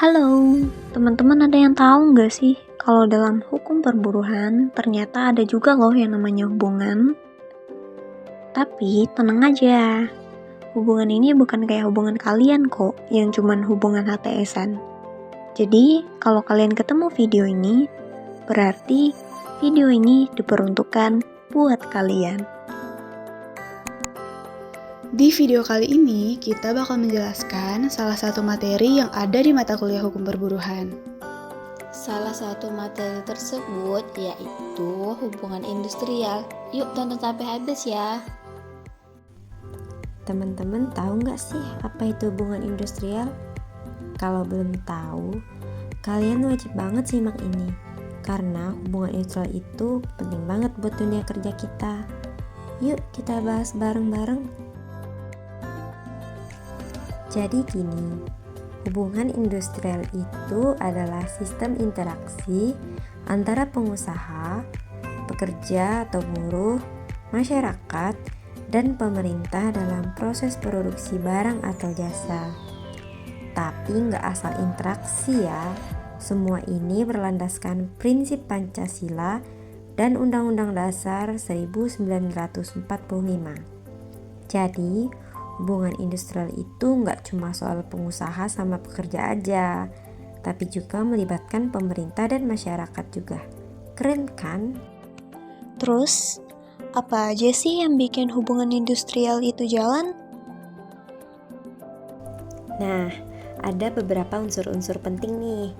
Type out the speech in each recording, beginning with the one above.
Halo, teman-teman ada yang tahu nggak sih kalau dalam hukum perburuhan ternyata ada juga loh yang namanya hubungan. Tapi tenang aja, hubungan ini bukan kayak hubungan kalian kok yang cuman hubungan HTS-an. Jadi kalau kalian ketemu video ini, berarti video ini diperuntukkan buat kalian. Di video kali ini, kita bakal menjelaskan salah satu materi yang ada di mata kuliah hukum perburuhan. Salah satu materi tersebut yaitu hubungan industrial. Yuk tonton sampai habis ya. Teman-teman tahu nggak sih apa itu hubungan industrial? Kalau belum tahu, kalian wajib banget simak ini. Karena hubungan industrial itu penting banget buat dunia kerja kita. Yuk kita bahas bareng-bareng. Jadi gini, hubungan industrial itu adalah sistem interaksi antara pengusaha, pekerja atau buruh, masyarakat, dan pemerintah dalam proses produksi barang atau jasa. Tapi nggak asal interaksi ya, semua ini berlandaskan prinsip Pancasila dan Undang-Undang Dasar 1945. Jadi, hubungan industrial itu nggak cuma soal pengusaha sama pekerja aja, tapi juga melibatkan pemerintah dan masyarakat juga. Keren kan? Terus, apa aja sih yang bikin hubungan industrial itu jalan? Nah, ada beberapa unsur-unsur penting nih.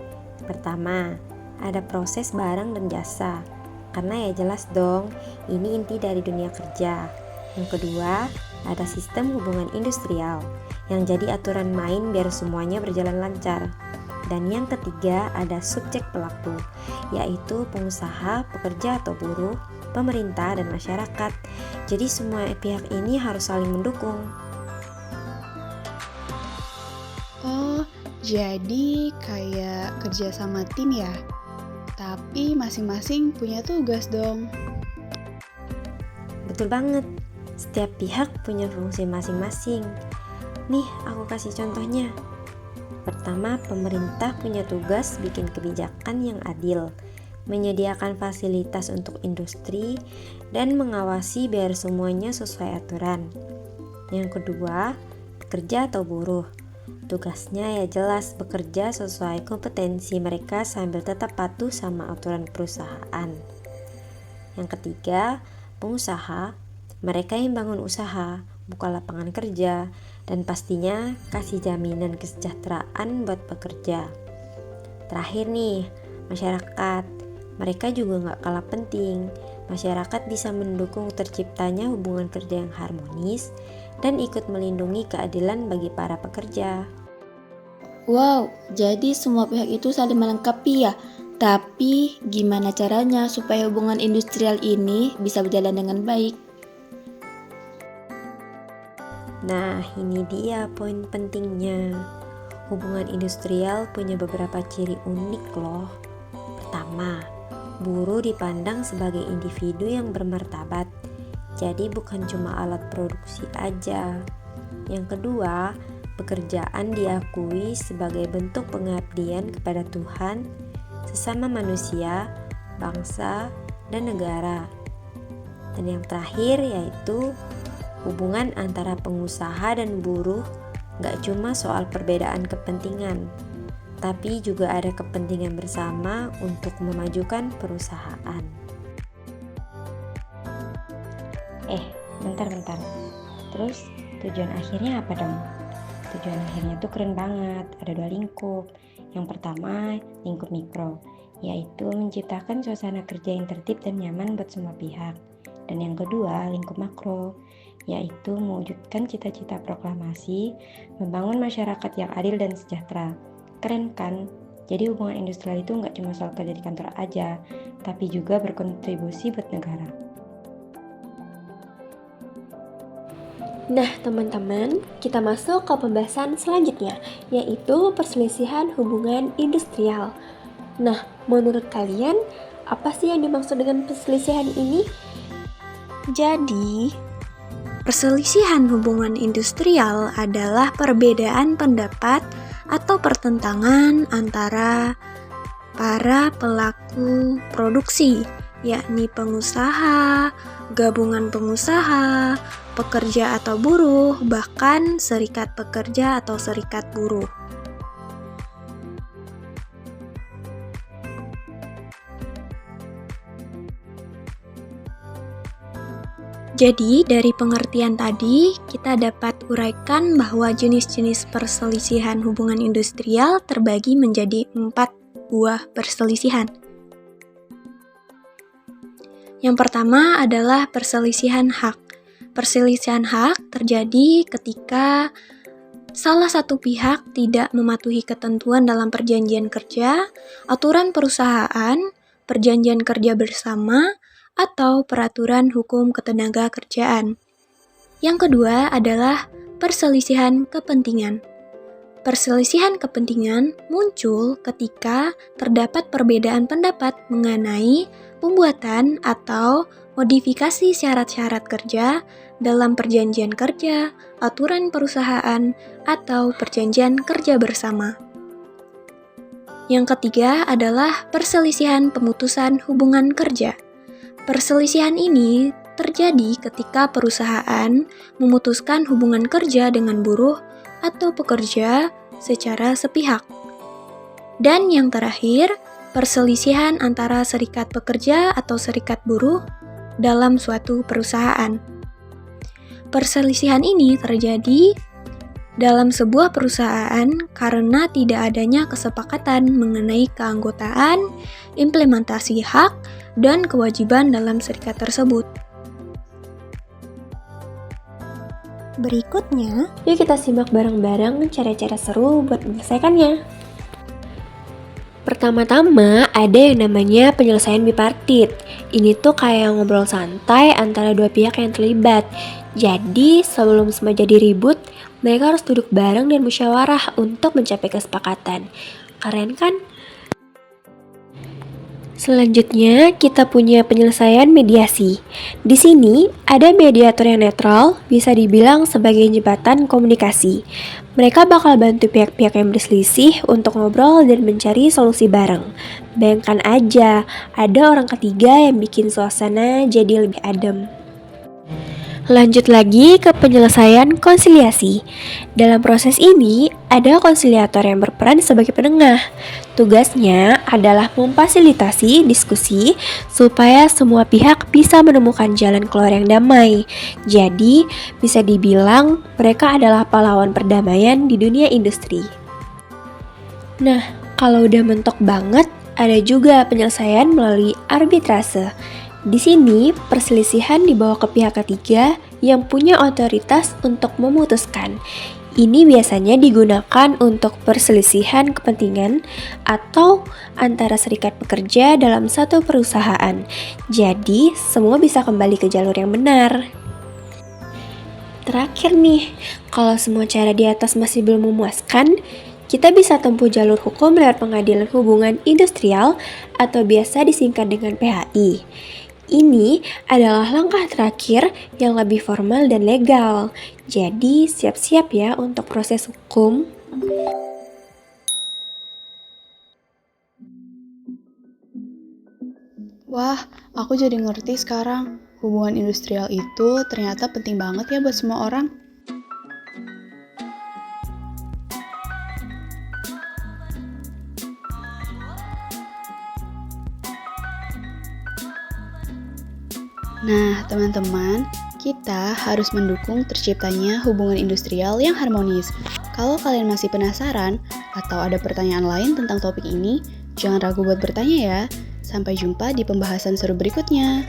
Pertama, ada proses barang dan jasa. Karena ya jelas dong, ini inti dari dunia kerja. Yang kedua, ada sistem hubungan industrial yang jadi aturan main biar semuanya berjalan lancar. Dan yang ketiga, ada subjek pelaku, yaitu pengusaha, pekerja atau buruh, pemerintah, dan masyarakat. Jadi semua pihak ini harus saling mendukung. Oh, jadi kayak kerja sama tim ya? Tapi masing-masing punya tugas dong. Betul banget. Setiap pihak punya fungsi masing-masing. Nih, aku kasih contohnya. Pertama, pemerintah punya tugas bikin kebijakan yang adil, menyediakan fasilitas untuk industri, dan mengawasi biar semuanya sesuai aturan. Yang kedua, pekerja atau buruh. Tugasnya ya jelas bekerja sesuai kompetensi mereka sambil tetap patuh sama aturan perusahaan. Yang ketiga, pengusaha. Mereka yang bangun usaha, buka lapangan kerja, dan pastinya kasih jaminan kesejahteraan buat pekerja. Terakhir nih, masyarakat. Mereka juga gak kalah penting. Masyarakat bisa mendukung terciptanya hubungan kerja yang harmonis dan ikut melindungi keadilan bagi para pekerja. Wow, jadi semua pihak itu saling melengkapi ya. Tapi gimana caranya supaya hubungan industrial ini bisa berjalan dengan baik? Nah, ini dia poin pentingnya. Hubungan industrial punya beberapa ciri unik loh. Pertama, buruh dipandang sebagai individu yang bermartabat. Jadi bukan cuma alat produksi aja. Yang kedua, pekerjaan diakui sebagai bentuk pengabdian kepada Tuhan, sesama manusia, bangsa, dan negara. Dan yang terakhir yaitu hubungan antara pengusaha dan buruh gak cuma soal perbedaan kepentingan, tapi juga ada kepentingan bersama untuk memajukan perusahaan. Bentar. Terus tujuan akhirnya apa dong? Tujuan akhirnya tuh keren banget, ada 2 lingkup. Yang pertama, lingkup mikro, yaitu menciptakan suasana kerja yang tertib dan nyaman buat semua pihak. Dan yang kedua, lingkup makro, yaitu mewujudkan cita-cita proklamasi, membangun masyarakat yang adil dan sejahtera. Keren kan? Jadi hubungan industrial itu nggak cuma soal kerja di kantor aja, tapi juga berkontribusi buat negara. Nah teman-teman, kita masuk ke pembahasan selanjutnya, yaitu perselisihan hubungan industrial. Nah, menurut kalian, apa sih yang dimaksud dengan perselisihan ini? Jadi, perselisihan hubungan industrial adalah perbedaan pendapat atau pertentangan antara para pelaku produksi, yakni pengusaha, gabungan pengusaha, pekerja atau buruh, bahkan serikat pekerja atau serikat buruh. Jadi, dari pengertian tadi, kita dapat uraikan bahwa jenis-jenis perselisihan hubungan industrial terbagi menjadi 4 buah perselisihan. Yang pertama adalah perselisihan hak. Perselisihan hak terjadi ketika salah satu pihak tidak mematuhi ketentuan dalam perjanjian kerja, aturan perusahaan, perjanjian kerja bersama, atau peraturan hukum ketenaga kerjaan. Yang kedua adalah perselisihan kepentingan. Perselisihan kepentingan muncul ketika terdapat perbedaan pendapat mengenai pembuatan atau modifikasi syarat-syarat kerja dalam perjanjian kerja, aturan perusahaan, atau perjanjian kerja bersama. Yang ketiga adalah perselisihan pemutusan hubungan kerja. Perselisihan ini terjadi ketika perusahaan memutuskan hubungan kerja dengan buruh atau pekerja secara sepihak. Dan yang terakhir, perselisihan antara serikat pekerja atau serikat buruh dalam suatu perusahaan. Perselisihan ini terjadi dalam sebuah perusahaan karena tidak adanya kesepakatan mengenai keanggotaan, implementasi hak, dan kewajiban dalam serikat tersebut. Berikutnya, Yuk kita simak bareng-bareng cara-cara seru buat menyelesaikannya. Pertama-tama ada yang namanya penyelesaian bipartit. Ini tuh kayak ngobrol santai antara dua pihak yang terlibat. Jadi sebelum semua jadi ribut, mereka harus duduk bareng dan musyawarah untuk mencapai kesepakatan. Keren kan? Selanjutnya, kita punya penyelesaian mediasi. Di sini, ada mediator yang netral, bisa dibilang sebagai jembatan komunikasi. Mereka bakal bantu pihak-pihak yang berselisih untuk ngobrol dan mencari solusi bareng. Bayangkan aja, ada orang ketiga yang bikin suasana jadi lebih adem. Lanjut lagi ke penyelesaian konsiliasi. Dalam proses ini, ada konsiliator yang berperan sebagai penengah. Tugasnya adalah memfasilitasi diskusi supaya semua pihak bisa menemukan jalan keluar yang damai. Jadi, bisa dibilang mereka adalah pahlawan perdamaian di dunia industri. Nah, kalau udah mentok banget, ada juga penyelesaian melalui arbitrase. Di sini, perselisihan dibawa ke pihak ketiga yang punya otoritas untuk memutuskan. Ini biasanya digunakan untuk perselisihan kepentingan atau antara serikat pekerja dalam satu perusahaan. Jadi, semua bisa kembali ke jalur yang benar. Terakhir nih, kalau semua cara di atas masih belum memuaskan, kita bisa tempuh jalur hukum lewat pengadilan hubungan industrial atau biasa disingkat dengan PHI. Ini adalah langkah terakhir yang lebih formal dan legal. Jadi, siap-siap ya untuk proses hukum. Wah, aku jadi ngerti sekarang. Hubungan industrial itu ternyata penting banget ya buat semua orang. Nah, teman-teman, kita harus mendukung terciptanya hubungan industrial yang harmonis. Kalau kalian masih penasaran atau ada pertanyaan lain tentang topik ini, jangan ragu buat bertanya ya. Sampai jumpa di pembahasan seru berikutnya.